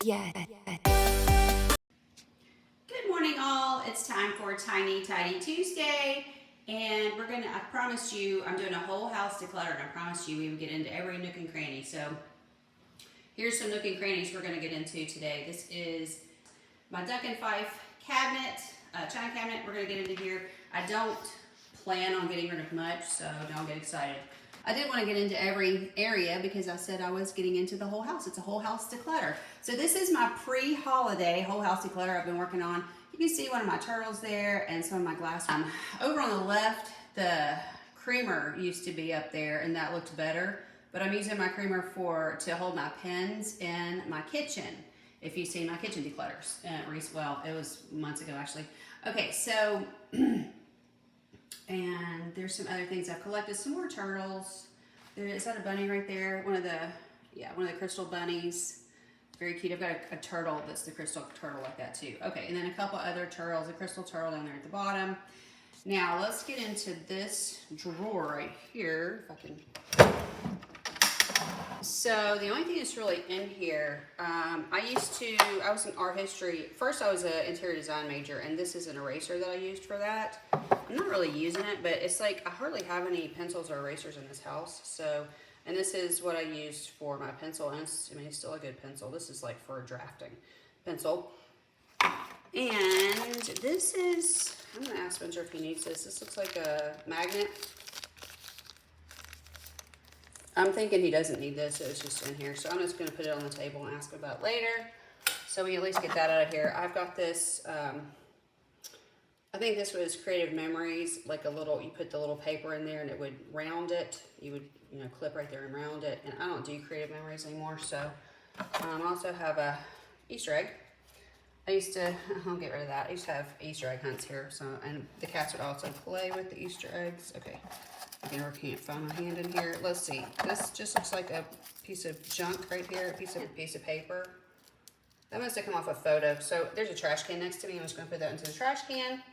yet. Good morning, all. It's time for Tiny Tidy Tuesday, and I promised you, I'm doing a whole house declutter, and I promised you we would get into every nook and cranny. So here's some nook and crannies we're going to get into today. This is my Duck and Fife cabinet, china cabinet. We're going to get into here. I don't plan on getting rid of much, so don't get excited. I did want to get into every area because I said I was getting into the whole house. It's a whole house declutter. So this is my pre-holiday whole house declutter I've been working on. You can see one of my turtles there and some of my glass. Over on the left, the creamer used to be up there and that looked better, but I'm using my creamer to hold my pens in my kitchen. If you've seen my kitchen declutters, well, it was months ago actually. Okay, so, and there's some other things I've collected. Some more turtles. Is that a bunny right there? One of the crystal bunnies. Very cute. I've got a turtle that's the crystal turtle like that too. Okay, and then a couple other turtles. A crystal turtle down there at the bottom. Now let's get into this drawer right here. If I can. So the only thing that's really in here, I was in art history. First I was an interior design major, and this is an eraser that I used for that. I'm not really using it, but it's like I hardly have any pencils or erasers in this house. So, and this is what I used for my pencil, and it's still a good pencil. This is like for a drafting pencil. And this is, I'm gonna ask Spencer if he needs this. This looks like a magnet. I'm thinking he doesn't need this, it's just in here. So I'm just gonna put it on the table and ask him about it later. So we at least get that out of here. I've got this, I think this was Creative Memories, like you put the little paper in there and it would round it. You would, clip right there and round it. And I don't do Creative Memories anymore, so I also have a Easter egg. I'll get rid of that. I used to have Easter egg hunts here, so, and the cats would also play with the Easter eggs. Okay. I can't find my hand in here. Let's see. This just looks like a piece of junk right here, a piece of paper. That must have come off a photo. So there's a trash can next to me. I'm just going to put that into the trash can.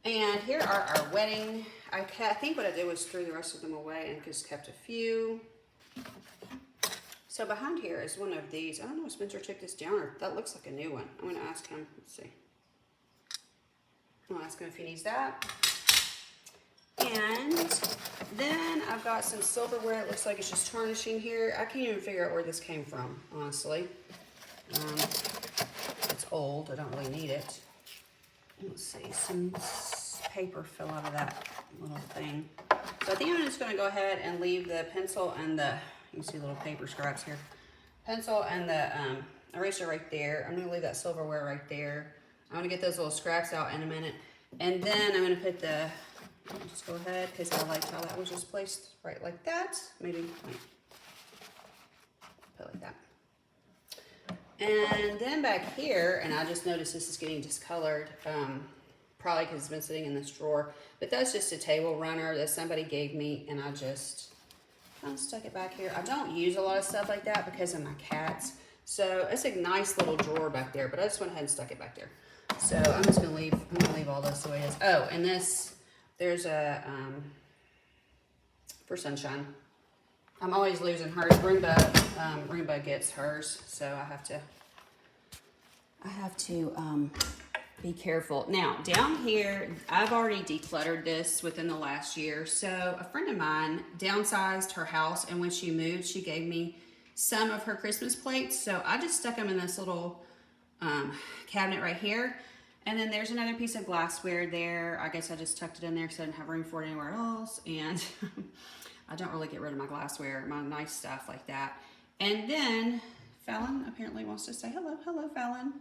And here are our wedding. I think what I did was threw the rest of them away and just kept a few. So behind here is one of these. I don't know if Spencer took this down or that looks like a new one. I'm going to ask him. Let's see. I'll ask him if he needs that. And then I've got some silverware. It looks like it's just tarnishing here. I can't even figure out where this came from, honestly. It's old. I don't really need it. Let's see. Some paper fell out of that little thing. So I think I'm just going to go ahead and leave the pencil and you can see little paper scraps here. Pencil and the eraser right there. I'm going to leave that silverware right there. I'm going to get those little scraps out in a minute. And then I'm going to put just go ahead, because I liked how that was just placed right like that. Maybe, put it like that. And then back here, and I just noticed this is getting discolored, probably because it's been sitting in this drawer. But that's just a table runner that somebody gave me, and I just kind of stuck it back here. I don't use a lot of stuff like that because of my cats. So it's a nice little drawer back there, but I just went ahead and stuck it back there. So I'm just gonna leave all this the way it is. Oh, and there's a, for Sunshine. I'm always losing hers. Roomba gets hers, so I have to be careful. Now, down here, I've already decluttered this within the last year. So a friend of mine downsized her house, and when she moved, she gave me some of her Christmas plates. So I just stuck them in this little cabinet right here. And then there's another piece of glassware there. I guess I just tucked it in there because I didn't have room for it anywhere else. And I don't really get rid of my glassware, my nice stuff like that. And then Fallon apparently wants to say hello. Hello, Fallon.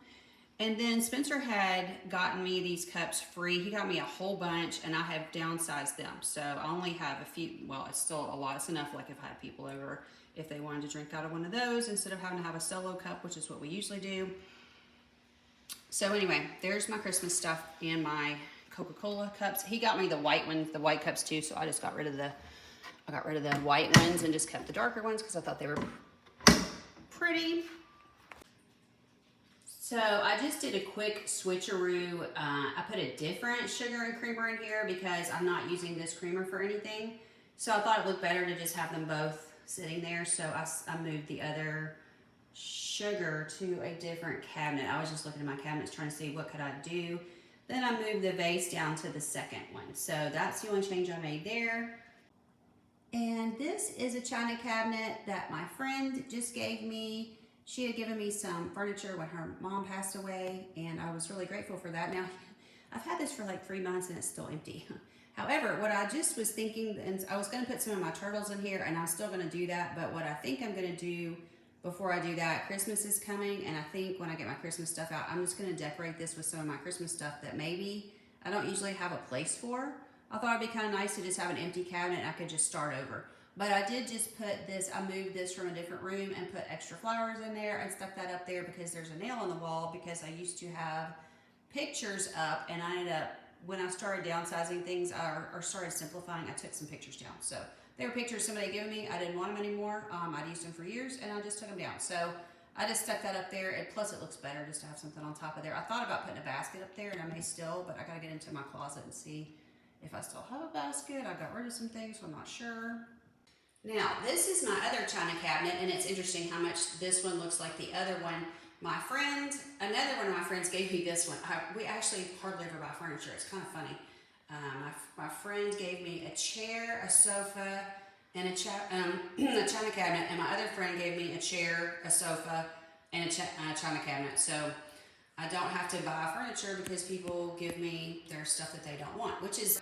And then Spencer had gotten me these cups free. He got me a whole bunch, and I have downsized them. So I only have a few. Well, it's still a lot. It's enough like if I had people over, if they wanted to drink out of one of those instead of having to have a solo cup, which is what we usually do. So anyway, there's my Christmas stuff and my Coca-Cola cups. He got me the white ones, the white cups too, so I just got rid of the white ones and just kept the darker ones because I thought they were pretty. So I just did a quick switcheroo. I put a different sugar and creamer in here because I'm not using this creamer for anything. So I thought it looked better to just have them both sitting there. So I moved the other sugar to a different cabinet. I was just looking at my cabinets trying to see what could I do. Then I moved the vase down to the second one. So that's the only change I made there. And this is a china cabinet that my friend just gave me. She had given me some furniture when her mom passed away, and I was really grateful for that. Now, I've had this for like 3 months and it's still empty. However, what I just was thinking, and I was going to put some of my turtles in here, and I'm still going to do that, but what I think I'm going to do before I do that, Christmas is coming, and I think when I get my Christmas stuff out, I'm just going to decorate this with some of my Christmas stuff that maybe I don't usually have a place for. I thought it'd be kind of nice to just have an empty cabinet and I could just start over. But I did just put this, I moved this from a different room and put extra flowers in there and stuck that up there because there's a nail on the wall, because I used to have pictures up, and I ended up, when I started downsizing things or started simplifying, I took some pictures down. So they were pictures somebody gave me. I didn't want them anymore. I'd used them for years, and I just took them down. So I just stuck that up there, and plus it looks better just to have something on top of there. I thought about putting a basket up there, and I may still, but I gotta get into my closet and see if I still have a basket. I got rid of some things, so I'm not sure. Now, this is my other china cabinet, and it's interesting how much this one looks like the other one. My friend, another one of my friends gave me this one. We actually hardly ever buy furniture. It's kind of funny. My friend gave me a chair, a sofa, and a china cabinet, and my other friend gave me a chair, a sofa, and a china cabinet. So I don't have to buy furniture because people give me their stuff that they don't want, which is,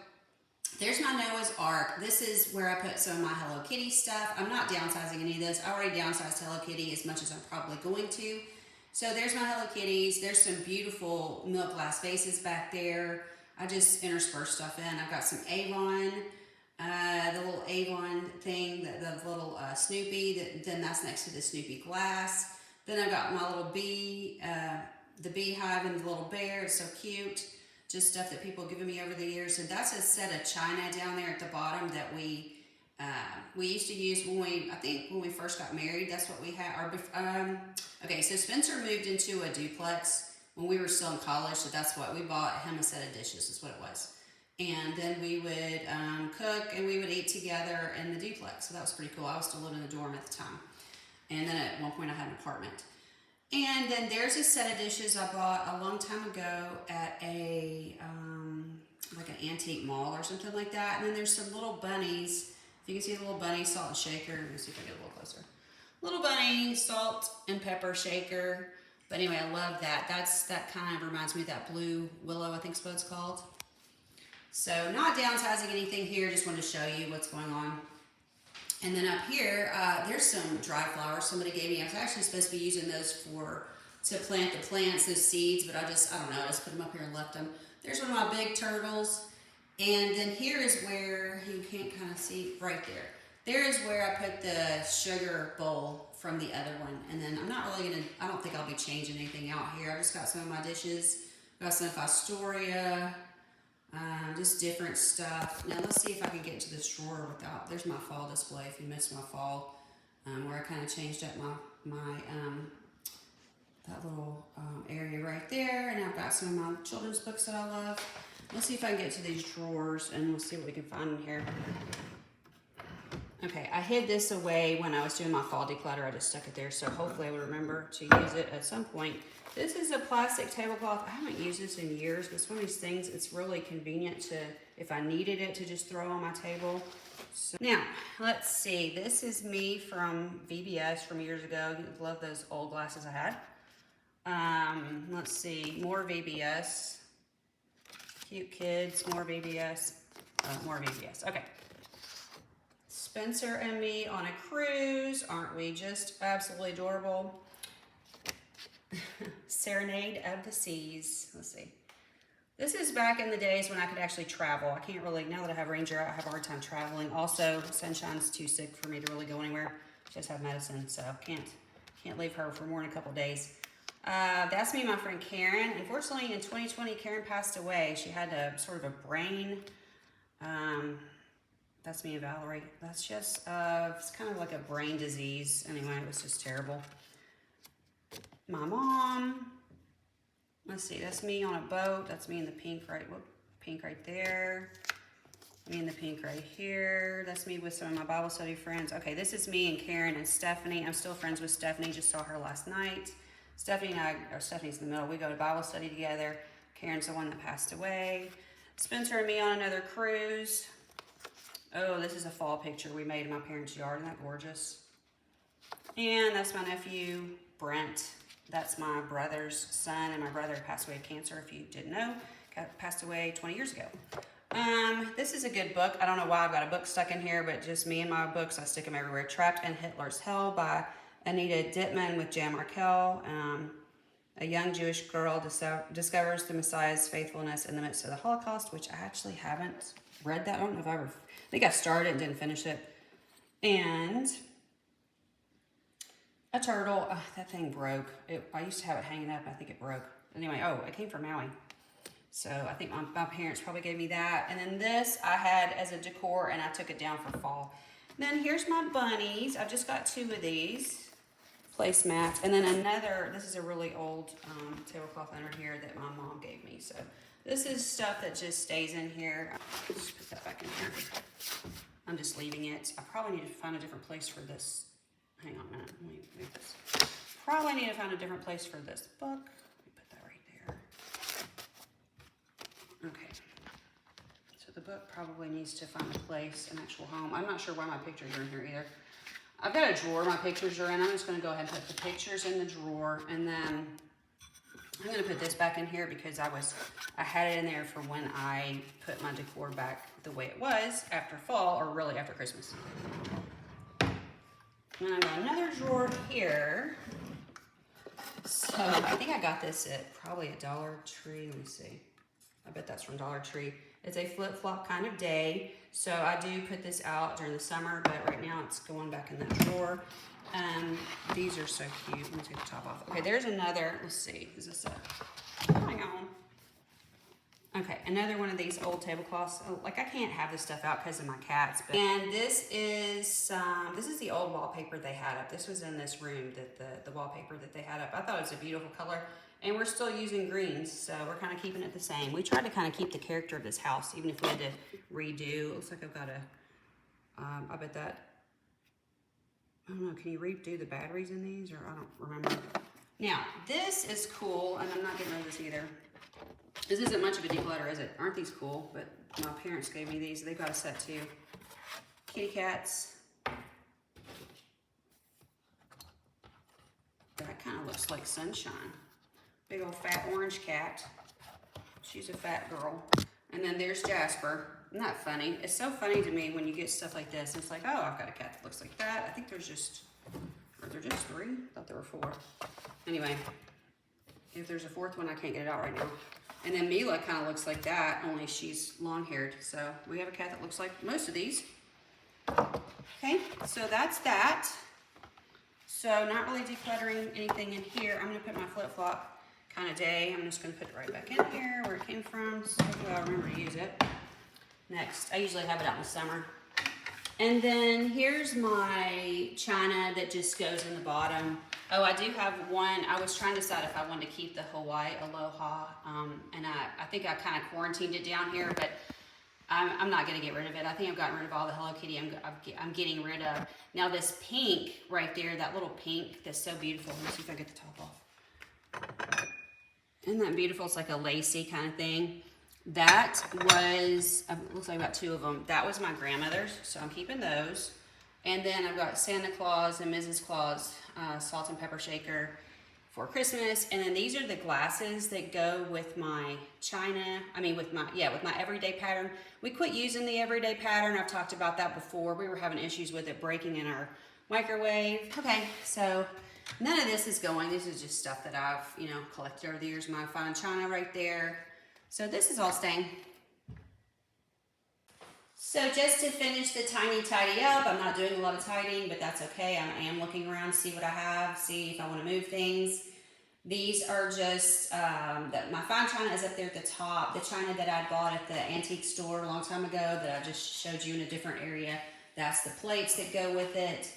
there's my Noah's Ark. This is where I put some of my Hello Kitty stuff. I'm not downsizing any of this. I already downsized Hello Kitty as much as I'm probably going to. So there's my Hello Kitties. There's some beautiful milk glass vases back there. I just intersperse stuff in. I've got some Avon, the little Avon thing, the little Snoopy, then that's next to the Snoopy glass. Then I've got my little bee, the beehive and the little bear. It's so cute. Just stuff that people have given me over the years. So that's a set of china down there at the bottom that we used to use I think when we first got married. That's what we had. Okay, so Spencer moved into a duplex when we were still in college, so that's what we bought him, a set of dishes is what it was. And then we would cook and we would eat together in the duplex, so that was pretty cool. I was still living in the dorm at the time. And then at one point I had an apartment. And then there's a set of dishes I bought a long time ago at a like an antique mall or something like that. And then there's some little bunnies. If you can see the little bunny salt and shaker. Let me see if I get a little closer. Little bunny salt and pepper shaker. But anyway, I love that. That kind of reminds me of that blue willow, I think is what it's called. So not downsizing anything here. Just wanted to show you what's going on. And then up here, there's some dry flowers somebody gave me. I was actually supposed to be using those to plant the plants, those seeds, but I don't know, I just put them up here and left them. There's one of my big turtles. And then here is where, you can't kind of see, right there. There is where I put the sugar bowl from the other one. And then I'm not really gonna, I don't think I'll be changing anything out here. I just got some of my dishes. Got some Astoria. Just different stuff. Now let's see if I can get into this drawer without, there's my fall display if you missed my fall, where I kind of changed up my that little area right there. And I've got some of my children's books that I love. Let's see if I can get to these drawers and we'll see what we can find in here. Okay, I hid this away when I was doing my fall declutter. I just stuck it there, so hopefully I will remember to use it at some point. This is a plastic tablecloth. I haven't used this in years, but it's one of these things, it's really convenient to, if I needed it, to just throw on my table. So, now, let's see. This is me from VBS from years ago. Love those old glasses I had. Let's see, more VBS. Cute kids, more VBS. More VBS, okay. Spencer and me on a cruise. Aren't we just absolutely adorable? Serenade of the Seas. Let's see. This is back in the days when I could actually travel. I can't really, now that I have Ranger, I have a hard time traveling. Also, Sunshine's too sick for me to really go anywhere. She has to have medicine, so can't leave her for more than a couple days. That's me and my friend Karen. Unfortunately, in 2020, Karen passed away. She had a sort of a brain, that's me and Valerie. That's just, it's kind of like a brain disease. Anyway, it was just terrible. My mom. Let's see, that's me on a boat. That's me in the pink right there. Me in the pink right here. That's me with some of my Bible study friends. Okay, this is me and Karen and Stephanie. I'm still friends with Stephanie. Just saw her last night. Stephanie and I, or Stephanie's in the middle. We go to Bible study together. Karen's the one that passed away. Spencer and me on another cruise. Oh, this is a fall picture we made in my parents' yard. Isn't that gorgeous? And that's my nephew, Brent. That's my brother's son, and my brother passed away of cancer, if you didn't know. Passed away 20 years ago. This is a good book. I don't know why I've got a book stuck in here, but just me and my books. I stick them everywhere. Trapped in Hitler's Hell by Anita Dittman with Jan Markell. A young Jewish girl discovers the Messiah's faithfulness in the midst of the Holocaust, which I actually haven't read that. I don't know if I think I started and didn't finish it. And a turtle. Oh, that thing broke. I used to have it hanging up. I think it broke. Anyway, oh, it came from Maui. So I think my parents probably gave me that. And then this I had as a decor, and I took it down for fall. Then here's my bunnies. I've just got 2 of these placemats. And then another, this is a really old tablecloth under here that my mom gave me. So this is stuff that just stays in here. I'll just put that back in here. I'm just leaving it. I probably need to find a different place for this. Hang on a minute. Let me move this. Probably need to find a different place for this book. Let me put that right there. Okay. So the book probably needs to find a place, an actual home. I'm not sure why my pictures are in here either. I've got a drawer my pictures are in. I'm just going to go ahead and put the pictures in the drawer, and then I'm going to put this back in here because I had it in there for when I put my decor back the way it was after fall, or really after Christmas. And I've got another drawer here. So I think I got this at probably a Dollar Tree. Let me see. I bet that's from Dollar Tree. It's a flip-flop kind of day. So I do put this out during the summer, but right now it's going back in that drawer. These are so cute. Let me take the top off. Okay, there's another. Let's see. Is this a... Hang on. Okay, another one of these old tablecloths. Oh, like I can't have this stuff out because of my cats. But, and this is the old wallpaper they had up. This was in this room, that the wallpaper that they had up. I thought it was a beautiful color, and we're still using greens, so we're kind of keeping it the same. We tried to kind of keep the character of this house, even if we had to redo. It looks like I've got a, I bet that, I don't know, can you redo the batteries in these, or I don't remember. Now, this is cool, and I'm not getting rid of this either. This isn't much of a declutter, is it? Aren't these cool? But my parents gave me these. They've got a set too. Kitty cats. That kind of looks like Sunshine. Big old fat orange cat. She's a fat girl. And then there's Jasper. Isn't that funny? It's so funny to me when you get stuff like this. It's like, oh, I've got a cat that looks like that. I think there's just, are there just 3? I thought there were 4. Anyway, if there's a 4th one, I can't get it out right now. And then Mila kind of looks like that, only she's long-haired. So we have a cat that looks like most of these. Okay, so that's that. So not really decluttering anything in here. I'm gonna put my flip-flop kind of day. I'm just gonna put it right back in here where it came from, so hopefully I'll remember to use it. Next, I usually have it out in the summer. And then here's my china that just goes in the bottom. Oh, I do have one. I was trying to decide if I wanted to keep the Hawaii Aloha, and I think I kind of quarantined it down here, but I'm not going to get rid of it. I think I've gotten rid of all the Hello Kitty I'm getting rid of. Now this pink right there, that little pink that's so beautiful. Let me see if I get the top off. Isn't that beautiful? It's like a lacy kind of thing. That was, looks like about 2 of them. That was my grandmother's, so I'm keeping those. And then I've got Santa Claus and Mrs. Claus salt and pepper shaker for Christmas. And then these are the glasses that go with my china. I mean, with my everyday pattern. We quit using the everyday pattern. I've talked about that before. We were having issues with it breaking in our microwave. Okay, so none of this is going. This is just stuff that I've, collected over the years. My fine china right there. So this is all staying. So just to finish the tiny tidy up, I'm not doing a lot of tidying, but that's okay. I am looking around, see what I have, see if I want to move things. These are just, my fine china is up there at the top. The china that I bought at the antique store a long time ago that I just showed you in a different area, that's the plates that go with it.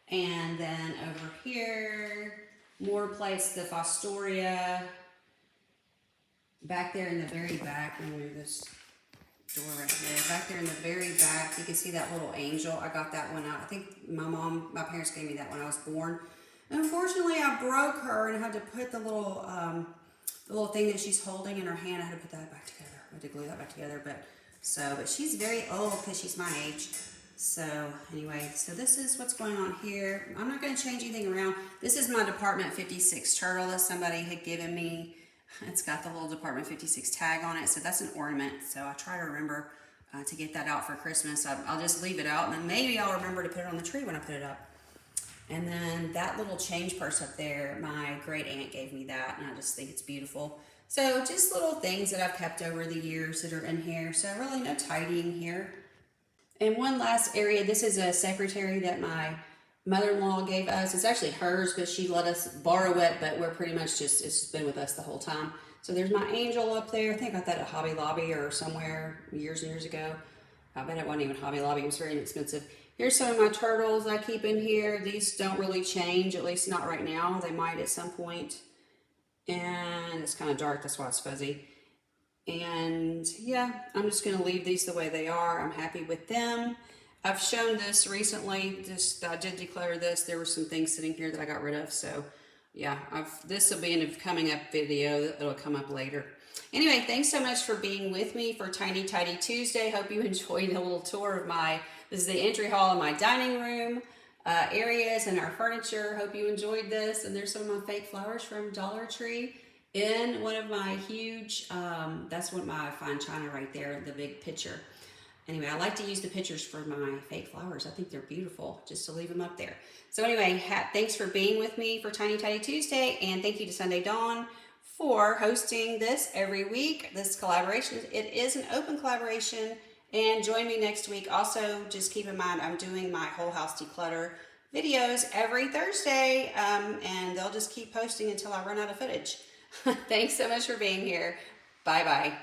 And then over here, more plates, the Fostoria. Back there in the very back, let me move this door right here. back there in the very back, you can see that little angel. I got that one out. I think my parents gave me that when I was born. Unfortunately, I broke her and I had to put the little thing that she's holding in her hand. I had to put that back together. I had to glue that back together. But she's very old because she's my age. So anyway, so this is what's going on here. I'm not going to change anything around. This is my Department 56 turtle that somebody had given me. It's got the little Department 56 tag on it, so that's an ornament. So I try to remember to get that out for Christmas. I'll just leave it out, and then maybe I'll remember to put it on the tree when I put it up. And then that little change purse up there, my great aunt gave me that, and I just think it's beautiful. So just little things that I've kept over the years that are in here. So really no tidying here. And one last area, this is a secretary that my mother-in-law gave us. It's actually hers, but she let us borrow it, but we're pretty much it's just been with us the whole time. So there's my angel up there. I think I got that at Hobby Lobby or somewhere years and years ago. I bet it wasn't even Hobby Lobby. It was very inexpensive. Here's some of my turtles I keep in here. These don't really change, at least not right now. They might at some point. And it's kind of dark, that's why it's fuzzy. And yeah, I'm just going to leave these the way they are. I'm happy with them. I've shown this recently. I did declutter this. There were some things sitting here that I got rid of. So yeah, this will be in a coming up video. It'll come up later. Anyway, thanks so much for being with me for Tiny Tidy Tuesday. Hope you enjoyed a little tour of this is the entry hall of my dining room areas and our furniture. Hope you enjoyed this. And there's some of my fake flowers from Dollar Tree in one of my huge, that's one of my fine china right there, the big picture. Anyway, I like to use the pictures for my fake flowers. I think they're beautiful, just to leave them up there. So anyway, thanks for being with me for Tiny Tidy Tuesday, and thank you to Sunday Dawn for hosting this every week, this collaboration. It is an open collaboration, and join me next week. Also, just keep in mind, I'm doing my whole house declutter videos every Thursday, and they'll just keep posting until I run out of footage. Thanks so much for being here. Bye-bye.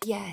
Yeah.